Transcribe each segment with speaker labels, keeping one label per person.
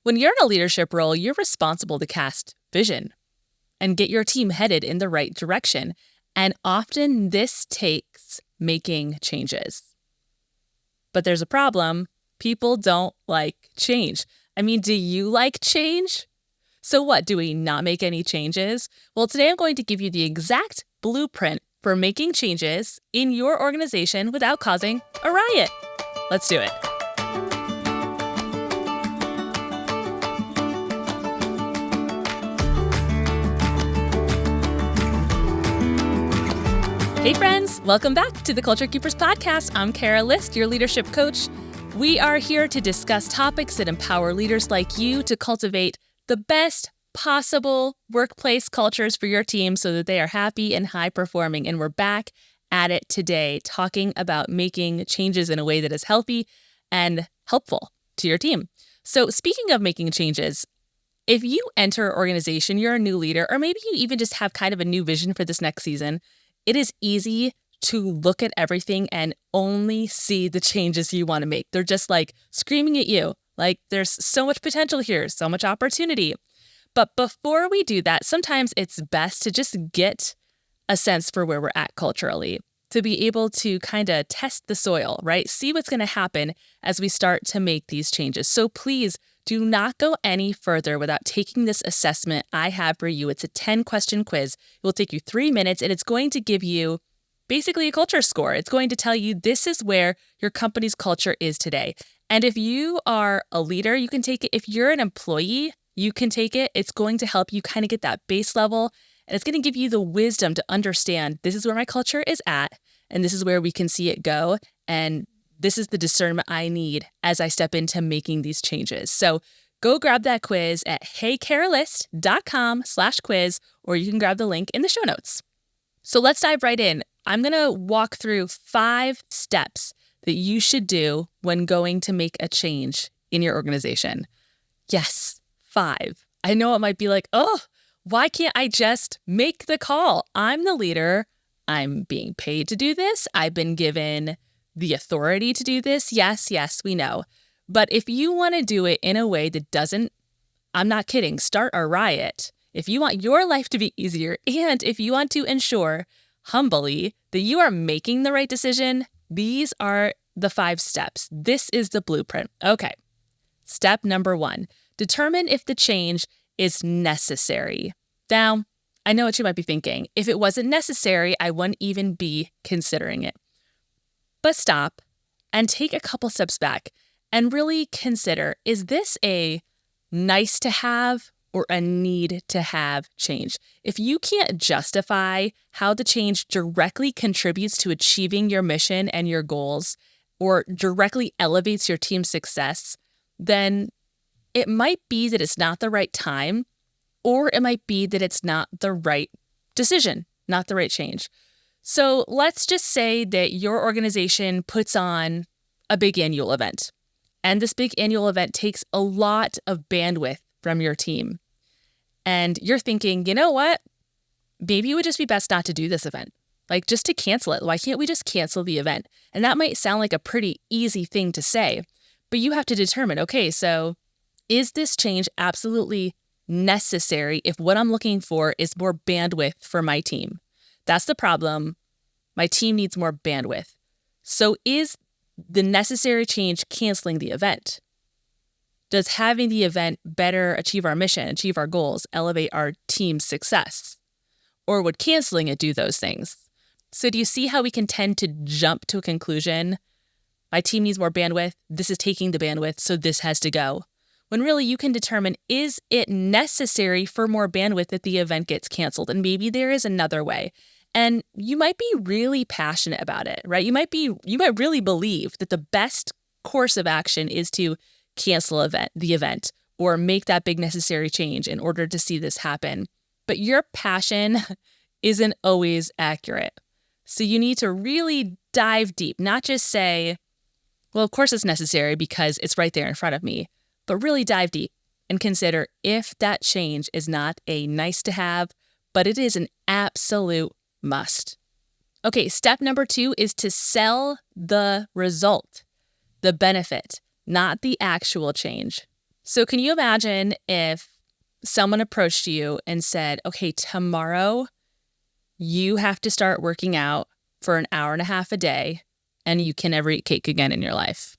Speaker 1: When you're in a leadership role, you're responsible to cast vision and get your team headed in the right direction. And often this takes making changes. But there's a problem. People don't like change. I mean, do you like change? So what, do we not make any changes? Well, today I'm going to give you the exact blueprint for making changes in your organization without causing a riot. Let's do it. Hey friends, welcome back to the Culture Keepers podcast. I'm Kara List, your leadership coach. We are here to discuss topics that empower leaders like you to cultivate the best possible workplace cultures for your team so that they are happy and high performing. And we're back at it today, talking about making changes in a way that is healthy and helpful to your team. So speaking of making changes, if you enter an organization, you're a new leader, or maybe you even just have kind of a new vision for this next season, it is easy to look at everything and only see the changes you want to make. They're just like screaming at you, like there's so much potential here, so much opportunity. But before we do that, sometimes it's best to just get a sense for where we're at culturally, to be able to kind of test the soil, right? See what's going to happen as we start to make these changes. So please do not go any further without taking this assessment I have for you. It's a 10-question quiz. It will take you 3 minutes, and it's going to give you basically a culture score. It's going to tell you this is where your company's culture is today. And if you are a leader, you can take it. If you're an employee, you can take it. It's going to help you kind of get that base level, and it's going to give you the wisdom to understand this is where my culture is at, and this is where we can see it go, and this is the discernment I need as I step into making these changes. So go grab that quiz at heycaralist.com/quiz, or you can grab the link in the show notes. So let's dive right in. I'm going to walk through 5 steps that you should do when going to make a change in your organization. Yes, 5. I know it might be like, oh, why can't I just make the call? I'm the leader. I'm being paid to do this. I've been given the authority to do this. Yes, we know. But if you want to do it in a way that doesn't, I'm not kidding, start a riot, if you want your life to be easier, and if you want to ensure humbly that you are making the right decision, these are the 5 steps. This is the blueprint. Okay. Step number 1, determine if the change is necessary. Now, I know what you might be thinking. If it wasn't necessary, I wouldn't even be considering it. But stop and take a couple steps back and really consider, is this a nice to have or a need to have change? If you can't justify how the change directly contributes to achieving your mission and your goals, or directly elevates your team's success, then it might be that it's not the right time, or it might be that it's not the right decision, not the right change. So let's just say that your organization puts on a big annual event, and this big annual event takes a lot of bandwidth from your team. And you're thinking, you know what? Maybe it would just be best not to do this event, like just to cancel it. Why can't we just cancel the event? And that might sound like a pretty easy thing to say, but you have to determine, okay, so is this change absolutely necessary if what I'm looking for is more bandwidth for my team? That's the problem. My team needs more bandwidth. So is the necessary change canceling the event? Does having the event better achieve our mission, achieve our goals, elevate our team's success? Or would canceling it do those things? So do you see how we can tend to jump to a conclusion? My team needs more bandwidth. This is taking the bandwidth, so this has to go. When really you can determine, is it necessary for more bandwidth that the event gets canceled? And maybe there is another way. And you might be really passionate about it, right? You might really believe that the best course of action is to cancel the event or make that big necessary change in order to see this happen. But your passion isn't always accurate. So you need to really dive deep, not just say, well, of course it's necessary because it's right there in front of me, but really dive deep and consider if that change is not a nice to have, but it is an absolute must. Okay, step number 2 is to sell the result, the benefit, not the actual change. So can you imagine if someone approached you and said, okay, tomorrow you have to start working out for an hour and a half a day and you can never eat cake again in your life?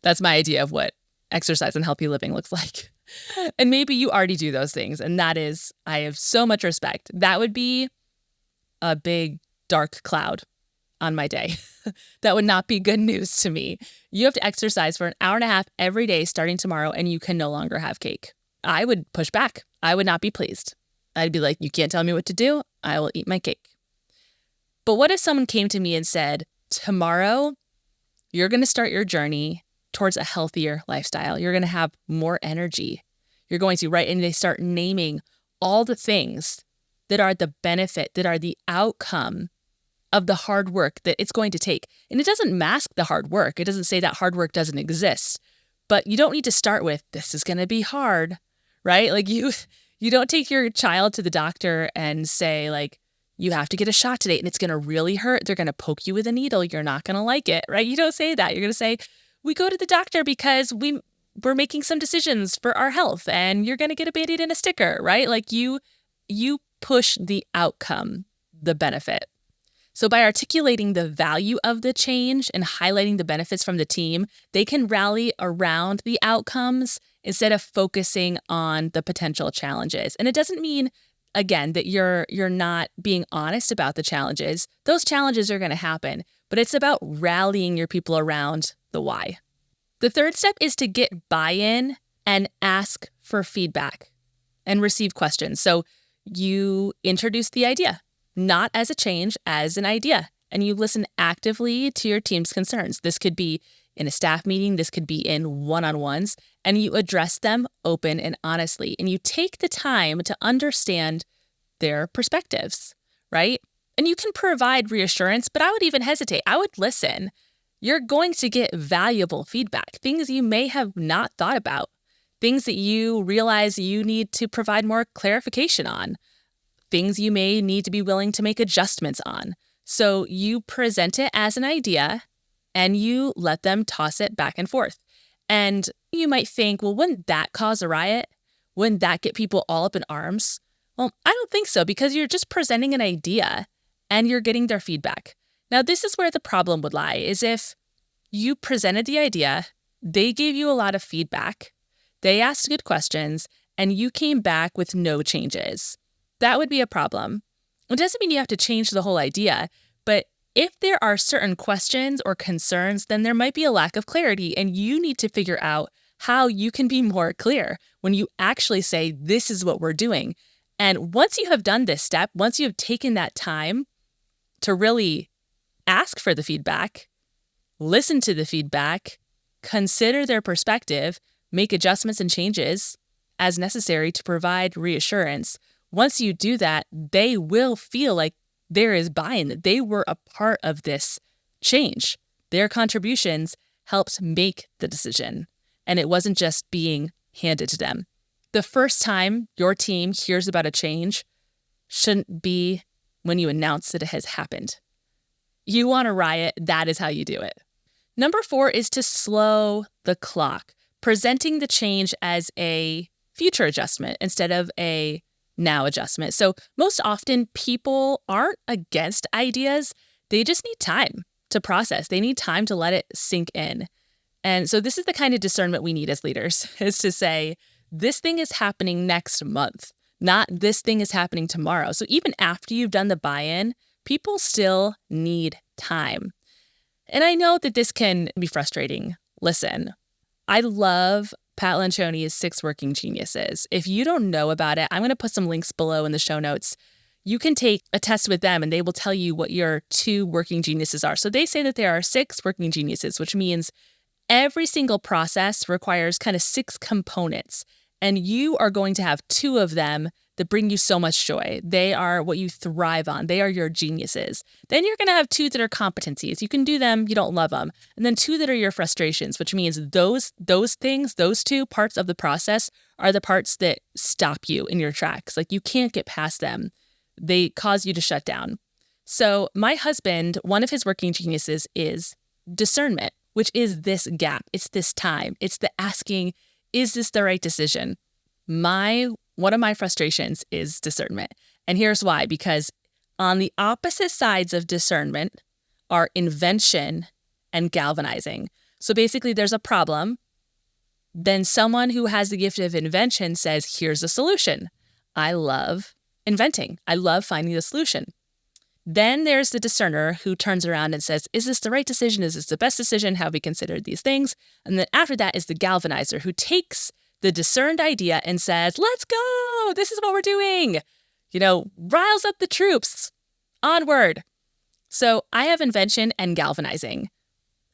Speaker 1: That's my idea of what exercise and healthy living looks like. And maybe you already do those things. And that is, I have so much respect. That would be a big dark cloud on my day. That would not be good news to me. You have to exercise for an hour and a half every day starting tomorrow, and you can no longer have cake. I would push back. I would not be pleased. I'd be like, you can't tell me what to do. I will eat my cake. But what if someone came to me and said, tomorrow, you're going to start your journey towards a healthier lifestyle. You're going to have more energy. You're going to, right? And they start naming all the things that are the benefit, that are the outcome of the hard work that it's going to take. And it doesn't mask the hard work. It doesn't say that hard work doesn't exist. But you don't need to start with, this is going to be hard, right? Like you don't take your child to the doctor and say, like, you have to get a shot today and it's going to really hurt. They're going to poke you with a needle. You're not going to like it, right? You don't say that. You're going to say, we go to the doctor because we're making some decisions for our health and you're going to get a Band-Aid and a sticker, right? Like you push the outcome, the benefit. So by articulating the value of the change and highlighting the benefits from the team, they can rally around the outcomes instead of focusing on the potential challenges. And it doesn't mean, again, that you're not being honest about the challenges. Those challenges are going to happen, but it's about rallying your people around the why. The third step is to get buy-in and ask for feedback and receive questions. So you introduce the idea, not as a change, as an idea, and you listen actively to your team's concerns. This could be in a staff meeting, this could be in one-on-ones, and you address them open and honestly, and you take the time to understand their perspectives, right? And you can provide reassurance, but I would even hesitate. I would listen. You're going to get valuable feedback, things you may have not thought about, things that you realize you need to provide more clarification on, things you may need to be willing to make adjustments on. So you present it as an idea and you let them toss it back and forth. And you might think, well, wouldn't that cause a riot? Wouldn't that get people all up in arms? Well, I don't think so, because you're just presenting an idea and you're getting their feedback. Now, this is where the problem would lie, is if you presented the idea, they gave you a lot of feedback, they asked good questions, and you came back with no changes. That would be a problem. It doesn't mean you have to change the whole idea, but if there are certain questions or concerns, then there might be a lack of clarity, and you need to figure out how you can be more clear when you actually say, this is what we're doing. And once you have done this step, once you have taken that time to really ask for the feedback, listen to the feedback, consider their perspective, make adjustments and changes as necessary to provide reassurance. Once you do that, they will feel like there is buy-in, that they were a part of this change. Their contributions helped make the decision, and it wasn't just being handed to them. The first time your team hears about a change shouldn't be when you announce that it has happened. You want to riot, that is how you do it. Number 4 is to slow the clock, presenting the change as a future adjustment instead of a now adjustment. So most often people aren't against ideas. They just need time to process. They need time to let it sink in. And so this is the kind of discernment we need as leaders, is to say, this thing is happening next month, not this thing is happening tomorrow. So even after you've done the buy-in, people still need time. And I know that this can be frustrating. Listen, I love Pat Lencioni's 6 Working Geniuses. If you don't know about it, I'm going to put some links below in the show notes. You can take a test with them and they will tell you what your 2 working geniuses are. So they say that there are 6 working geniuses, which means every single process requires kind of 6 components. And you are going to have 2 of them that bring you so much joy. They are what you thrive on. They are your geniuses. Then you're going to have 2 that are competencies. You can do them, you don't love them. And then 2 that are your frustrations, which means those things, those 2 parts of the process are the parts that stop you in your tracks. Like you can't get past them. They cause you to shut down. So my husband, one of his working geniuses is discernment, which is this gap. It's this time. It's the asking, is this the right decision? One of my frustrations is discernment. And here's why, because on the opposite sides of discernment are invention and galvanizing. So basically there's a problem. Then someone who has the gift of invention says, here's a solution. I love inventing. I love finding the solution. Then there's the discerner who turns around and says, is this the right decision? Is this the best decision? Have we considered these things? And then after that is the galvanizer who takes the discerned idea and says, let's go. This is what we're doing. Riles up the troops. Onward. So I have invention and galvanizing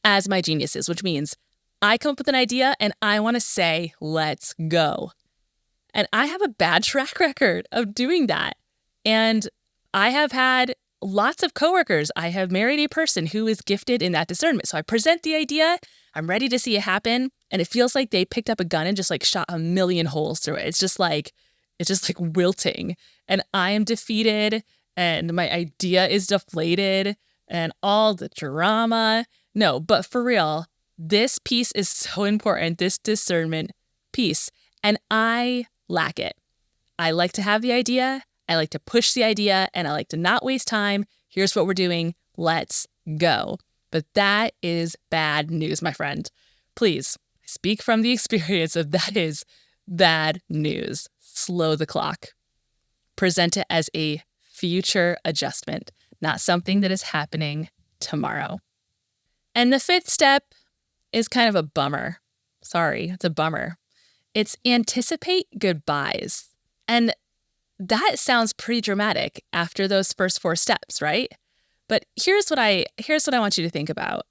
Speaker 1: as my geniuses, which means I come up with an idea and I want to say, let's go. And I have a bad track record of doing that. And I have had lots of coworkers. I have married a person who is gifted in that discernment. So I present the idea, I'm ready to see it happen. And it feels like they picked up a gun and just shot a million holes through it. It's just like wilting. And I am defeated and my idea is deflated and all the drama. No, but for real, this piece is so important, this discernment piece. And I lack it. I like to have the idea. I like to push the idea and I like to not waste time. Here's what we're doing. Let's go. But that is bad news, my friend. Please speak from the experience of that is bad news. Slow the clock. Present it as a future adjustment, not something that is happening tomorrow. And the fifth step is kind of a bummer. Sorry, it's a bummer. It's anticipate goodbyes. And that sounds pretty dramatic after those first 4 steps, right? But here's what I want you to think about.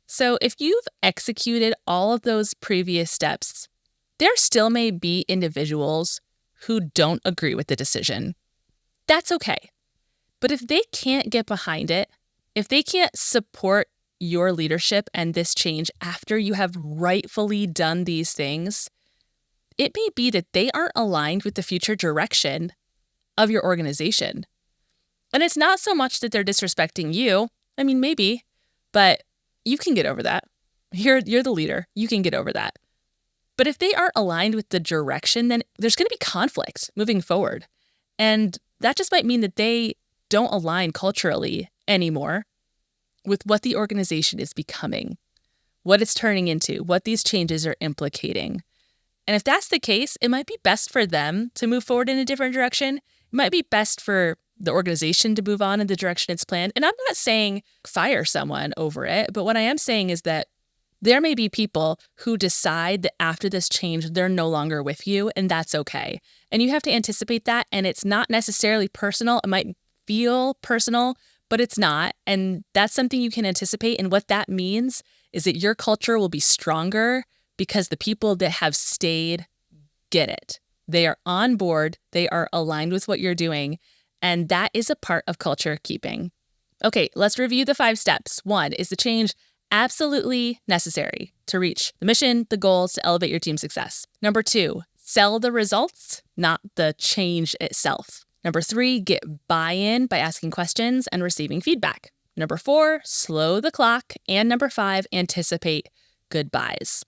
Speaker 1: So if you've executed all of those previous steps, there still may be individuals who don't agree with the decision. That's okay. But if they can't get behind it, if they can't support your leadership and this change after you have rightfully done these things, it may be that they aren't aligned with the future direction of your organization. And it's not so much that they're disrespecting you. I mean, maybe, but you can get over that. You're the leader. You can get over that. But if they aren't aligned with the direction, then there's going to be conflict moving forward. And that just might mean that they don't align culturally anymore with what the organization is becoming, what it's turning into, what these changes are implicating. And if that's the case, it might be best for them to move forward in a different direction. It might be best for the organization to move on in the direction it's planned. And I'm not saying fire someone over it, but what I am saying is that there may be people who decide that after this change, they're no longer with you, and that's okay. And you have to anticipate that, and it's not necessarily personal. It might feel personal, but it's not. And that's something you can anticipate. And what that means is that your culture will be stronger because the people that have stayed get it. They are on board. They are aligned with what you're doing. And that is a part of culture keeping. Okay, let's review the 5 steps. 1 is the change absolutely necessary to reach the mission, the goals, to elevate your team's success. Number 2, sell the results, not the change itself. Number 3, get buy-in by asking questions and receiving feedback. Number 4, slow the clock. And number 5, anticipate goodbyes.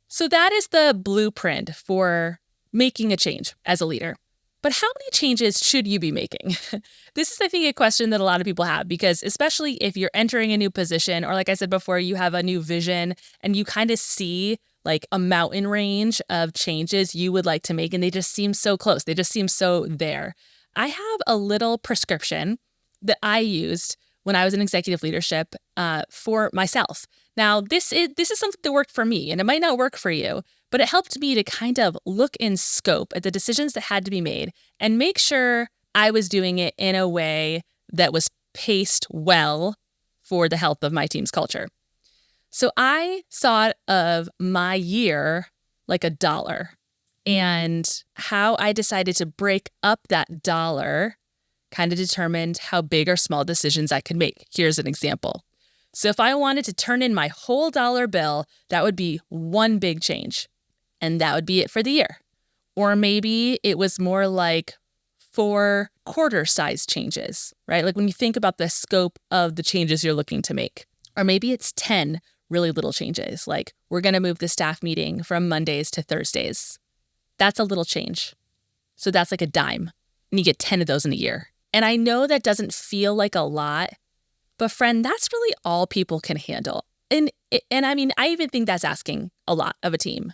Speaker 1: So that is the blueprint for making a change as a leader. But how many changes should you be making? This is, I think, a question that a lot of people have, because especially if you're entering a new position, or like I said before, you have a new vision and you kind of see like a mountain range of changes you would like to make, and they just seem so close. They just seem so there. I have a little prescription that I used when I was in executive leadership for myself. Now, this is something that worked for me, and it might not work for you, but it helped me to kind of look in scope at the decisions that had to be made and make sure I was doing it in a way that was paced well for the health of my team's culture. So I thought of my year like a dollar, and how I decided to break up that dollar kind of determined how big or small decisions I could make. Here's an example. So if I wanted to turn in my whole dollar bill, that would be one big change. And that would be it for the year. Or maybe it was more like 4 quarter-sized changes, right? Like when you think about the scope of the changes you're looking to make. Or maybe it's 10 really little changes. Like, we're going to move the staff meeting from Mondays to Thursdays. That's a little change. So that's like a dime. And you get 10 of those in a year. And I know that doesn't feel like a lot, but friend, that's really all people can handle. And I mean, I even think that's asking a lot of a team.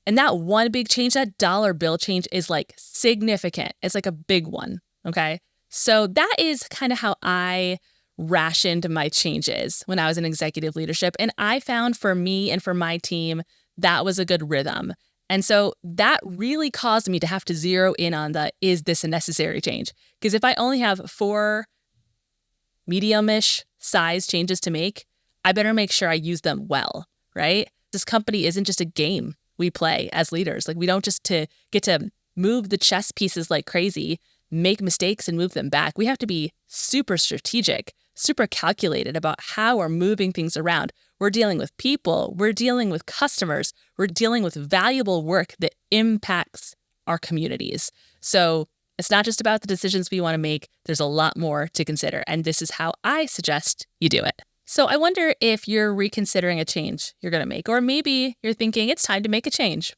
Speaker 1: And that one big change, that dollar bill change, is like significant. It's like a big one, okay? So that is kind of how I rationed my changes when I was in executive leadership. And I found for me and for my team, that was a good rhythm. And so that really caused me to have to zero in on is this a necessary change? Because if I only have 4 medium-ish size changes to make, I better make sure I use them well, right? This company isn't just a game we play as leaders. Like, we don't just get to move the chess pieces like crazy, make mistakes and move them back. We have to be super strategic, super calculated about how we're moving things around. We're dealing with people, we're dealing with customers, we're dealing with valuable work that impacts our communities. So it's not just about the decisions we want to make. There's a lot more to consider. And this is how I suggest you do it. So I wonder if you're reconsidering a change you're going to make, or maybe you're thinking it's time to make a change.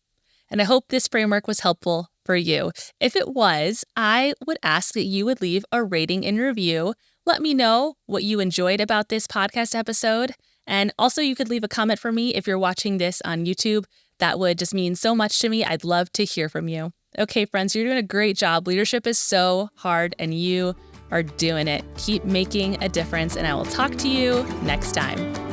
Speaker 1: And I hope this framework was helpful for you. If it was, I would ask that you would leave a rating and review. Let me know what you enjoyed about this podcast episode. And also, you could leave a comment for me if you're watching this on YouTube. That would just mean so much to me. I'd love to hear from you. Okay, friends, you're doing a great job. Leadership is so hard, and you are doing it. Keep making a difference, and I will talk to you next time.